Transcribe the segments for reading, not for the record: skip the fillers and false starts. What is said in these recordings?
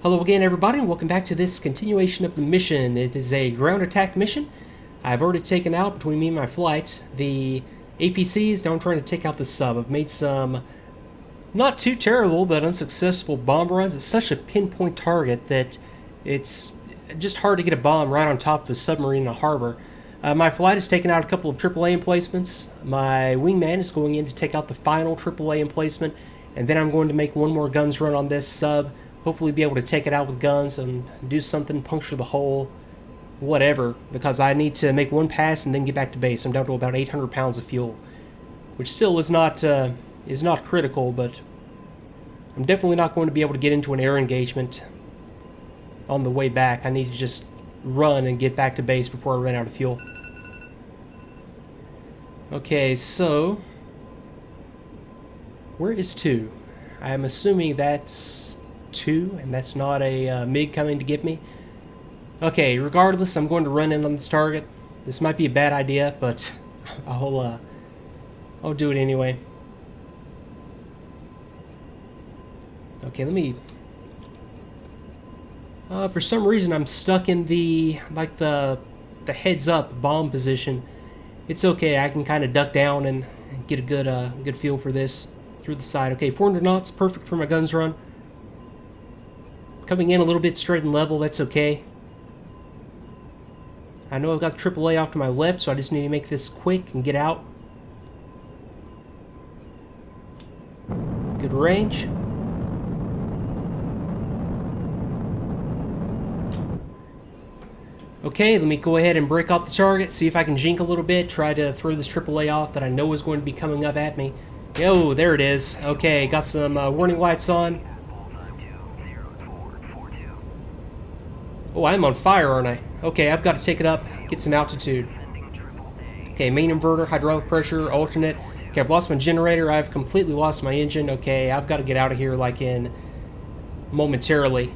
Hello again, everybody, and welcome back to this continuation of the mission. It is a ground attack mission. I've already taken out, between me and my flight, the APCs. Now I'm trying to take out the sub. I've made some not too terrible but unsuccessful bomb runs. It's such a pinpoint target that it's just hard to get a bomb right on top of a submarine in a harbor. My flight has taken out a couple of AAA emplacements. My wingman is going in to take out the final AAA emplacement, and then I'm going to make one more guns run on this sub. Hopefully be able to take it out with guns and do something, puncture the hull, whatever, because I need to make one pass and then get back to base. I'm down to about 800 pounds of fuel, which still is not critical, but I'm definitely not going to be able to get into an air engagement on the way back. I need to just run and get back to base before I run out of fuel. Okay, so where is 2? I'm assuming that's 2, and that's not a MiG coming to get me. Okay, regardless, I'm going to run in on this target. This might be a bad idea, but I'll do it anyway. Okay, let me. For some reason, I'm stuck in the heads up bomb position. It's okay. I can kind of duck down and get a good feel for this through the side. Okay, 400 knots, perfect for my guns run. Coming in a little bit straight and level, that's okay. I know I've got AAA off to my left, so I just need to make this quick and get out. Good range. Okay, let me go ahead and break off the target, see if I can jink a little bit, try to throw this AAA off that I know is going to be coming up at me. Yo, there it is. Okay, got some warning lights on. Oh, I'm on fire, aren't I? Okay, I've got to take it up, get some altitude. Okay, main inverter, hydraulic pressure, alternate. Okay, I've lost my generator. I've completely lost my engine. Okay, I've got to get out of here like in momentarily.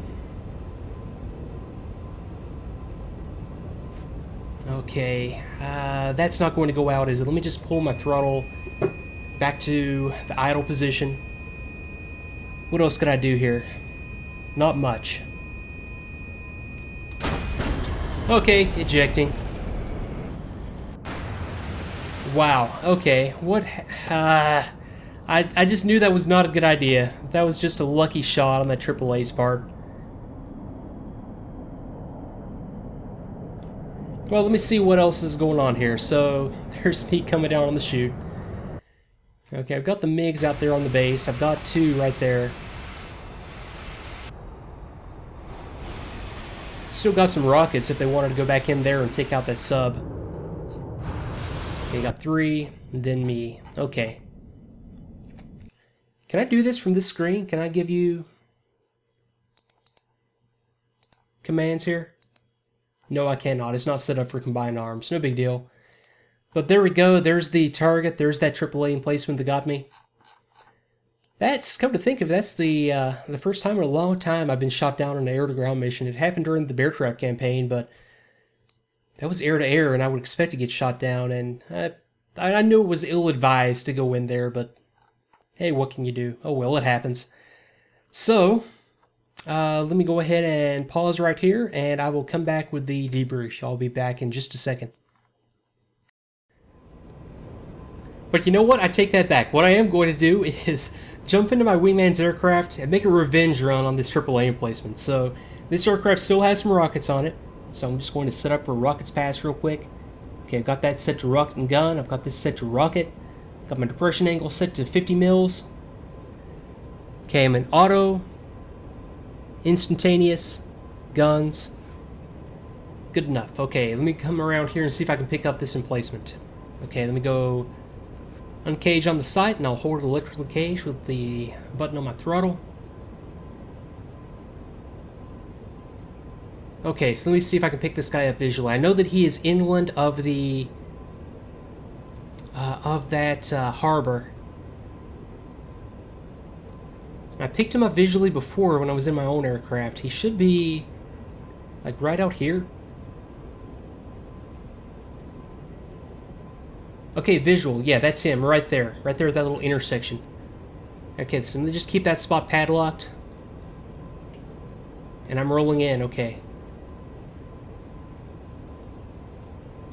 Okay, that's not going to go out, is it? Let me just pull my throttle back to the idle position. What else could I do here? Not much. Okay, ejecting. Wow, okay, what, I just knew that was not a good idea. That was just a lucky shot on that AAA's part. Well, let me see what else is going on here. So, there's me coming down on the chute. Okay, I've got the MiGs out there on the base. I've got 2 right there. Still got some rockets if they wanted to go back in there and take out that sub. Okay, got 3, and then me. Okay. Can I do this from this screen? Can I give you commands here? No, I cannot. It's not set up for combined arms. No big deal. But there we go. There's the target. There's that AAA emplacement that got me. That's, come to think of it, that's the first time in a long time I've been shot down on an air-to-ground mission. It happened during the Bear Trap campaign, but that was air-to-air, and I would expect to get shot down, and I knew it was ill-advised to go in there, but hey, what can you do? Oh well, it happens. So, let me go ahead and pause right here, and I will come back with the debrief. I'll be back in just a second. But you know what? I take that back. What I am going to do is jump into my wingman's aircraft and make a revenge run on this AAA emplacement. So this aircraft still has some rockets on it, so I'm just going to set up for rockets pass real quick. Okay, I've got that set to rocket and gun. I've got this set to rocket. Got my depression angle set to 50 mils. Okay, I'm in auto, instantaneous, guns. Good enough. Okay, let me come around here and see if I can pick up this emplacement. Okay, let me go uncage on the sight, and I'll hold it electrically cage with the button on my throttle. Okay, so let me see if I can pick this guy up visually. I know that he is inland of the that harbor. I picked him up visually before when I was in my own aircraft. He should be like right out here. Okay, visual. Yeah, that's him right there. Right there at that little intersection. Okay, so let me just keep that spot padlocked. And I'm rolling in, okay.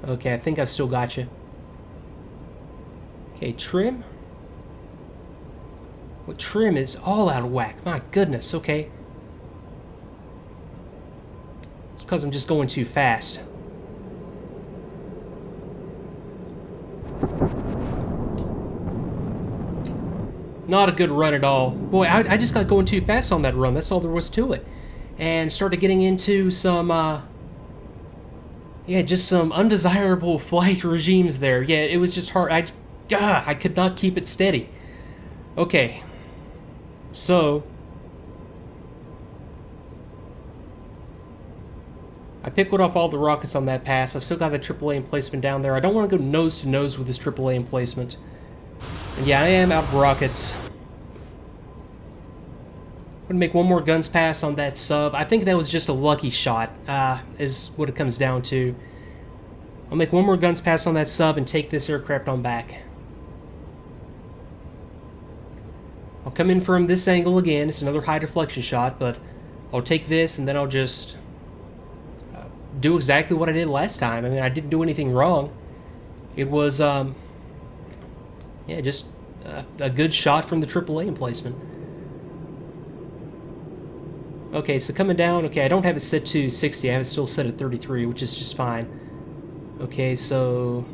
Okay, I think I've still got you. Okay, trim. Well, trim is all out of whack. My goodness, okay. It's because I'm just going too fast. Not a good run at all. Boy, I just got going too fast on that run. That's all there was to it. And started getting into some, yeah, just some undesirable flight regimes there. Yeah, it was just hard. I could not keep it steady. Okay. So, I picked off all the rockets on that pass. I've still got the AAA emplacement down there. I don't want to go nose to nose with this AAA emplacement. And yeah, I am out of rockets. I'm going to make one more guns pass on that sub. I think that was just a lucky shot, is what it comes down to. I'll make one more guns pass on that sub and take this aircraft on back. I'll come in from this angle again. It's another high deflection shot, but I'll take this and then I'll just do exactly what I did last time. I mean, I didn't do anything wrong. It was, yeah, just a good shot from the AAA emplacement. Okay, so coming down, okay, I don't have it set to 60, I have it still set at 33, which is just fine. Okay, so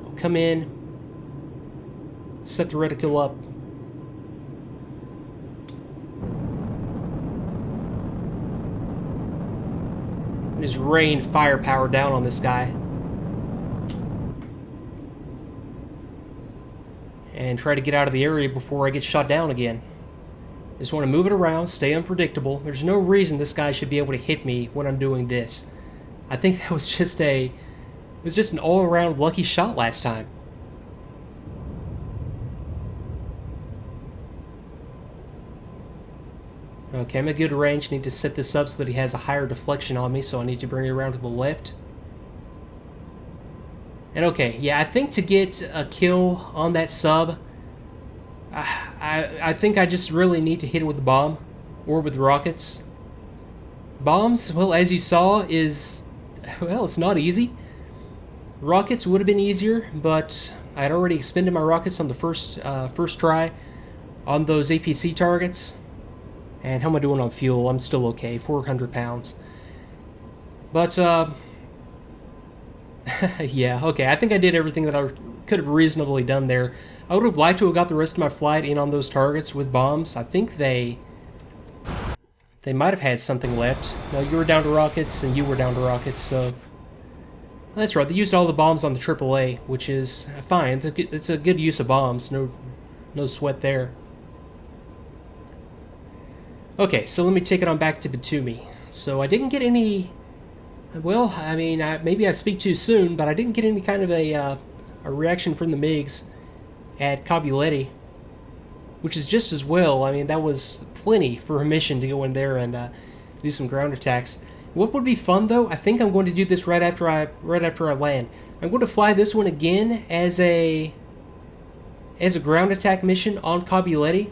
I'll come in, set the reticle up. And just rain firepower down on this guy. And try to get out of the area before I get shot down again. Just want to move it around, stay unpredictable. There's no reason this guy should be able to hit me when I'm doing this. I think that was just it was just an all-around lucky shot last time. Okay, I'm at good range. Need to set this up so that he has a higher deflection on me, so I need to bring it around to the left. And okay, yeah, I think to get a kill on that sub, I think I just really need to hit it with the bomb or with rockets. Bombs, well, as you saw, well, it's not easy. Rockets would have been easier, but I had already expended my rockets on the first try on those APC targets. And how am I doing on fuel? I'm still okay, 400 pounds. But, yeah, okay, I think I did everything that I could have reasonably done there. I would have liked to have got the rest of my flight in on those targets with bombs. I think they might have had something left. No, you were down to rockets, and you were down to rockets, so... That's right, they used all the bombs on the AAA, which is fine. It's a good use of bombs, no sweat there. Okay, so let me take it on back to Batumi. So I didn't get any... Well, I mean, maybe I speak too soon, but I didn't get any kind of a reaction from the MiGs at Cabuletti, which is just as well. I mean, that was plenty for a mission to go in there and do some ground attacks. What would be fun, though, I think I'm going to do this right after I land. I'm going to fly this one again as a ground attack mission on Cabuletti,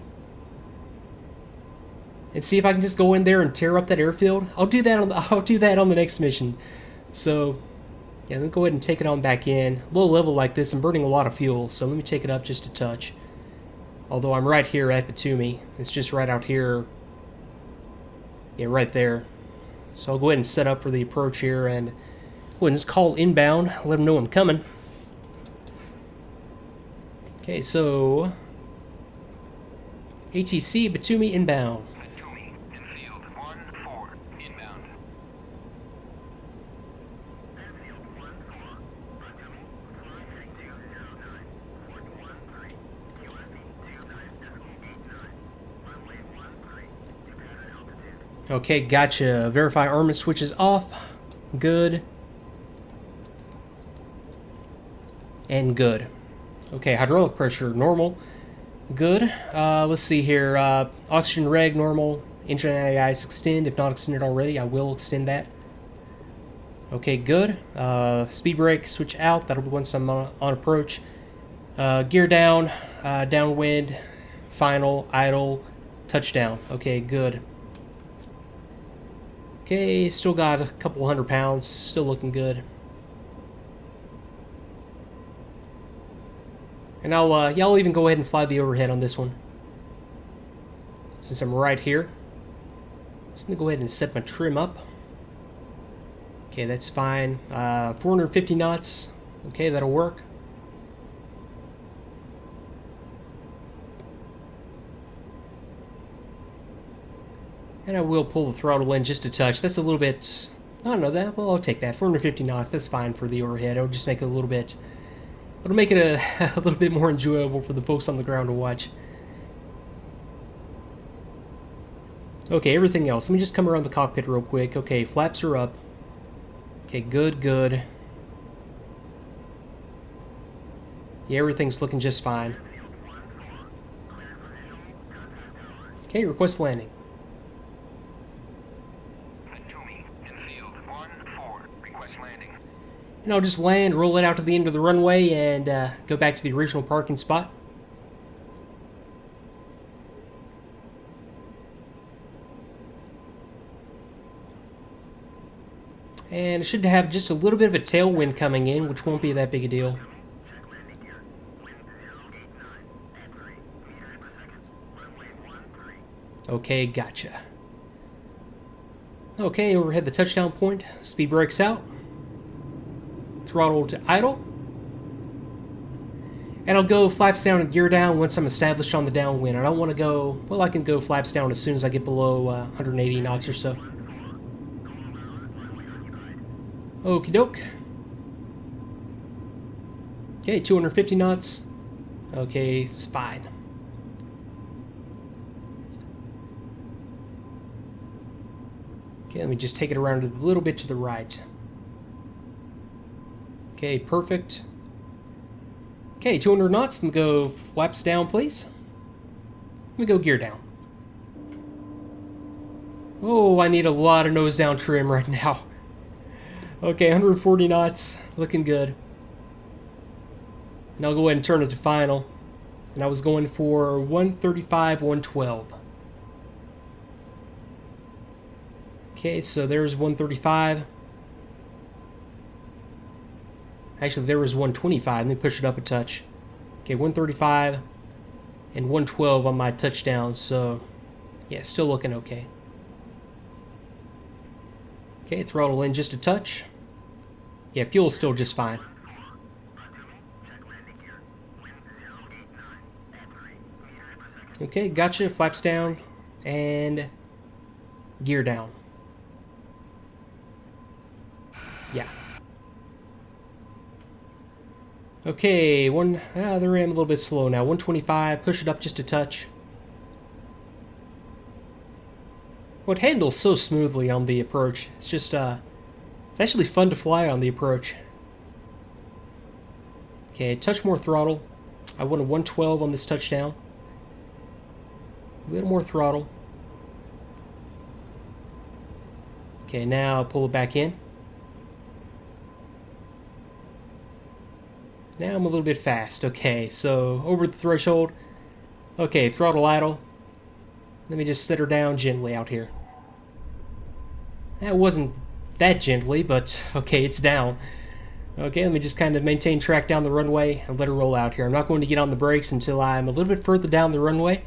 and see if I can just go in there and tear up that airfield. I'll do that on the next mission. So, yeah, let me go ahead and take it on back in. Low level like this, I'm burning a lot of fuel, so let me take it up just a touch. Although I'm right here at Batumi. It's just right out here. Yeah, right there. So I'll go ahead and set up for the approach here and go ahead and just call inbound. Let them know I'm coming. Okay, so... ATC, Batumi, inbound. Okay, gotcha. Verify armament switches off. Good. And good. Okay, hydraulic pressure, normal. Good. Let's see here. Oxygen reg, normal. Engine AIS extend. If not extended already, I will extend that. Okay, good. Speed brake, switch out. That'll be once I'm on approach. Gear down. Downwind. Final. Idle. Touchdown. Okay, good. Okay, still got a couple 100 pounds. Still looking good. And I'll even go ahead and fly the overhead on this one, since I'm right here. Just gonna go ahead and set my trim up. Okay, that's fine. 450 knots. Okay, that'll work. And I will pull the throttle in just a touch. That's a little bit... I don't know that. Well, I'll take that. 450 knots. That's fine for the overhead. It'll just make it a little bit... It'll make it a little bit more enjoyable for the folks on the ground to watch. Okay, everything else. Let me just come around the cockpit real quick. Okay, flaps are up. Okay, good, good. Yeah, everything's looking just fine. Okay, request landing. And I'll just land, roll it out to the end of the runway, and go back to the original parking spot. And it should have just a little bit of a tailwind coming in, which won't be that big a deal. Okay, gotcha. Okay, overhead the touchdown point. Speed brakes out. Throttle to idle. And I'll go flaps down and gear down once I'm established on the downwind. I don't want to go... Well, I can go flaps down as soon as I get below 180 knots or so. Okie doke. Okay, 250 knots. Okay, it's fine. Okay, let me just take it around a little bit to the right. Okay, perfect. Okay, 200 knots. Let me go flaps down, please. Let me go gear down. Oh, I need a lot of nose down trim right now. Okay, 140 knots. Looking good. And I'll go ahead and turn it to final. And I was going for 135, 112. Okay, so there's 135. Actually, there was 125. Let me push it up a touch. Okay, 135 and 112 on my touchdown. So, yeah, still looking okay. Okay, throttle in just a touch. Yeah, fuel's still just fine. Okay, gotcha. Flaps down and gear down. Yeah. Okay, the ram a little bit slow now. 125, push it up just a touch. Well, it handles so smoothly on the approach. It's just, it's actually fun to fly on the approach. Okay, touch more throttle. I want a 112 on this touchdown. A little more throttle. Okay, now pull it back in. Now I'm a little bit fast. Okay, so over the threshold. Okay, throttle idle. Let me just set her down gently out here. That wasn't that gently, but okay, it's down. Okay, let me just kind of maintain track down the runway and let her roll out here. I'm not going to get on the brakes until I'm a little bit further down the runway,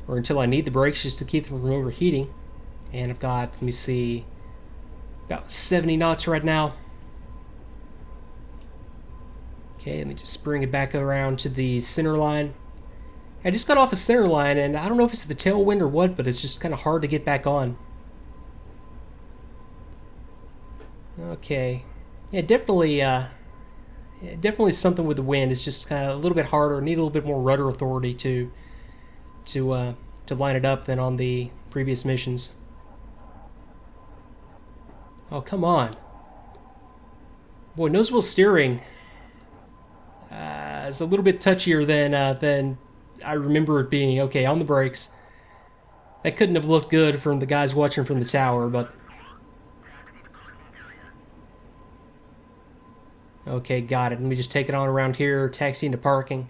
or until I need the brakes just to keep them from overheating. And I've got, let me see, about 70 knots right now. Okay, let me just bring it back around to the center line. I just got off a center line, and I don't know if it's the tailwind or what, but it's just kind of hard to get back on. Okay. Yeah, definitely something with the wind. It's just kind of a little bit harder. Need a little bit more rudder authority to line it up than on the previous missions. Oh, come on. Boy, nose wheel steering is a little bit touchier than I remember it being. Okay, on the brakes. That couldn't have looked good from the guys watching from the tower, but... Okay, got it. Let me just take it on around here, taxi into parking.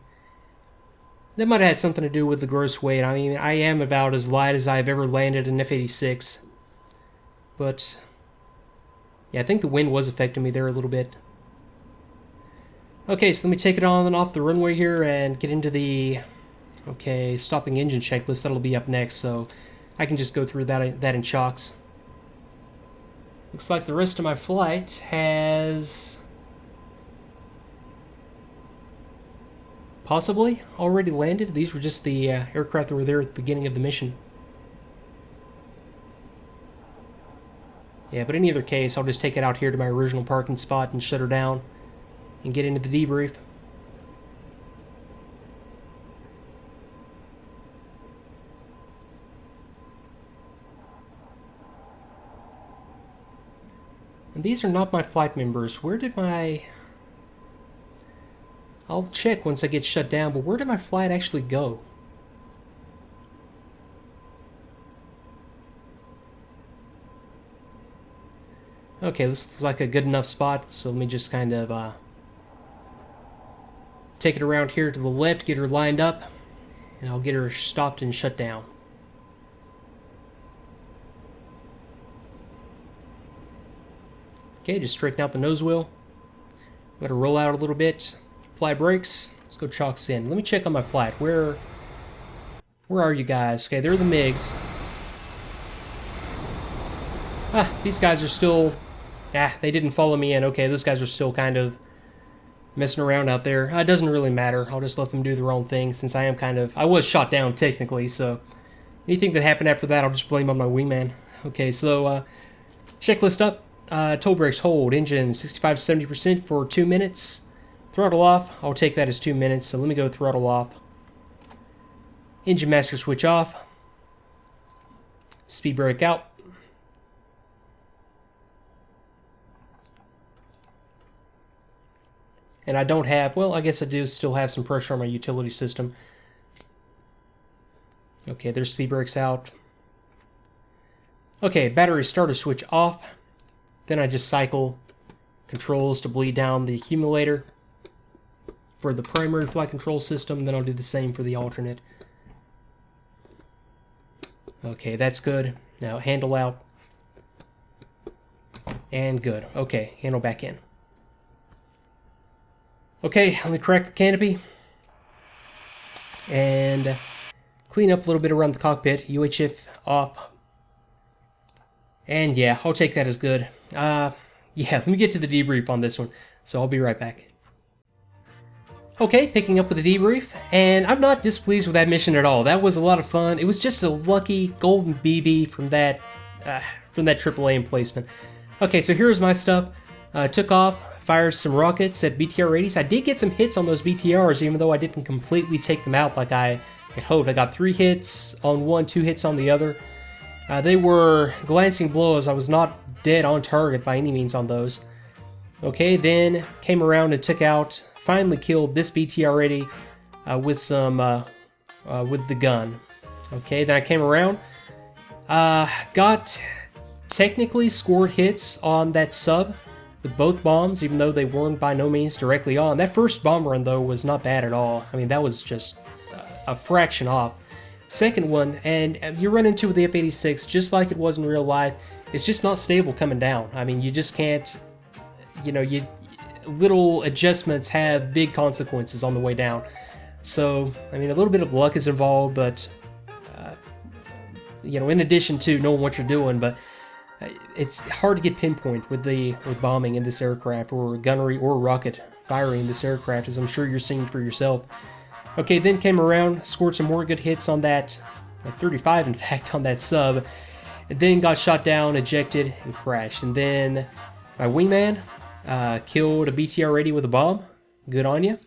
That might have had something to do with the gross weight. I mean, I am about as light as I've ever landed an F-86. But Yeah, I think the wind was affecting me there a little bit. Okay, so let me take it on and off the runway here and get into the, okay, stopping engine checklist. That'll be up next, so I can just go through that in chocks. Looks like the rest of my flight has possibly already landed. These were just the aircraft that were there at the beginning of the mission. Yeah, but in either case, I'll just take it out here to my original parking spot and shut her down and get into the debrief. And these are not my flight members. Where did my... I'll check once I get shut down, but where did my flight actually go? Okay, this looks like a good enough spot, so let me just kind of take it around here to the left, get her lined up, and I'll get her stopped and shut down. Okay, just straighten out the nose wheel. Let her roll out a little bit. Apply brakes. Let's go chocks in. Let me check on my flight. Where are you guys? Okay, they're the MiGs. Ah, these guys are still... Ah, they didn't follow me in. Okay, those guys are still kind of messing around out there. It doesn't really matter. I'll just let them do their own thing since I am kind of... I was shot down technically, so anything that happened after that, I'll just blame on my wingman. Okay, so checklist up. Toe brakes hold. Engine 65-70% for 2 minutes. Throttle off. I'll take that as 2 minutes, so let me go throttle off. Engine master switch off. Speed brake out. And I don't have, well, I guess I do still have some pressure on my utility system. Okay, there's speed brakes out. Okay, battery starter switch off. Then I just cycle controls to bleed down the accumulator for the primary flight control system. Then I'll do the same for the alternate. Okay, that's good. Now handle out. And good. Okay, handle back in. Okay, let me crack the canopy and clean up a little bit around the cockpit. UHF off. And yeah, I'll take that as good. Yeah, let me get to the debrief on this one, so I'll be right back. Okay, picking up with the debrief, and I'm not displeased with that mission at all. That was a lot of fun. It was just a lucky golden BB from that AAA emplacement. Okay, so here's my stuff. Took off. Fired some rockets at BTR-80s. I did get some hits on those BTRs, even though I didn't completely take them out like I had hoped. I got 3 hits on one, 2 hits on the other. They were glancing blows. I was not dead on target by any means on those. Okay, then came around and took out, finally killed this BTR-80 with the gun. Okay, then I came around, got technically scored hits on that sub with both bombs, even though they weren't by no means directly on. That first bomb run, though, was not bad at all. I mean, that was just a fraction off. Second one, and you run into with the F-86, just like it was in real life, it's just not stable coming down. I mean, you just can't, you know, little adjustments have big consequences on the way down. So, I mean, a little bit of luck is involved, but, you know, in addition to knowing what you're doing, but it's hard to get pinpoint with bombing in this aircraft, or gunnery or rocket firing in this aircraft, as I'm sure you're seeing for yourself. Okay, then came around, scored some more good hits on that, 35 in fact, on that sub, and then got shot down, ejected, and crashed. And then my wingman killed a BTR-80 with a bomb. Good on you.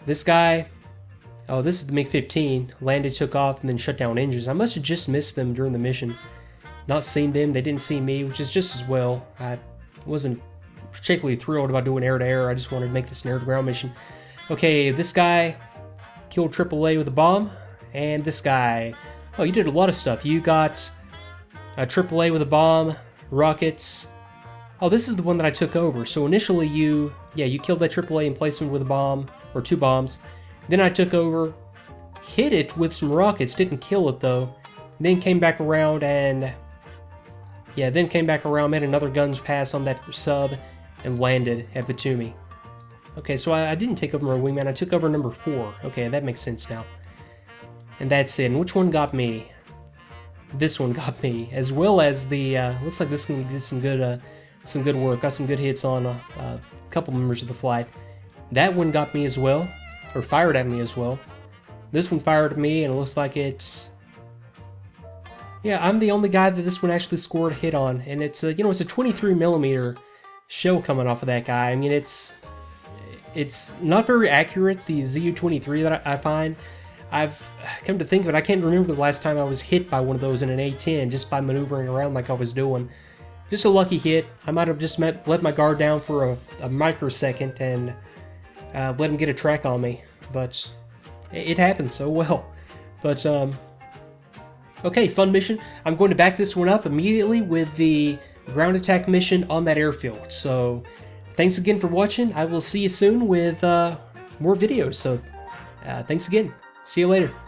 This guy, oh, this is the MiG-15, landed, took off, and then shut down engines. I must have just missed them during the mission. Not seen them, they didn't see me, which is just as well. I wasn't particularly thrilled about doing air-to-air, I just wanted to make this an air-to-ground mission. Okay, this guy killed AAA with a bomb, and this guy, oh, you did a lot of stuff. You got a AAA with a bomb, rockets. Oh, this is the one that I took over. So initially you killed that AAA emplacement with a bomb, or 2 bombs. Then I took over, hit it with some rockets, didn't kill it though, then came back around and yeah, then came back around, made another guns pass on that sub, and landed at Batumi. Okay, so I didn't take over my wingman, I took over number 4. Okay, that makes sense now. And that's it. And which one got me? This one got me, as well as the, looks like this one did some good work, got some good hits on a couple members of the flight. That one got me as well, or fired at me as well. This one fired at me, and it looks like it's... Yeah, I'm the only guy that this one actually scored a hit on, and it's a, you know, it's a 23mm shell coming off of that guy. I mean, it's not very accurate, the ZU-23 that I find. I've come to think of it, I can't remember the last time I was hit by one of those in an A-10 just by maneuvering around like I was doing. Just a lucky hit. I might have just let my guard down for a microsecond and let him get a track on me, but it happens so well. But okay, fun mission. I'm going to back this one up immediately with the ground attack mission on that airfield. So thanks again for watching. I will see you soon with more videos. So thanks again. See you later.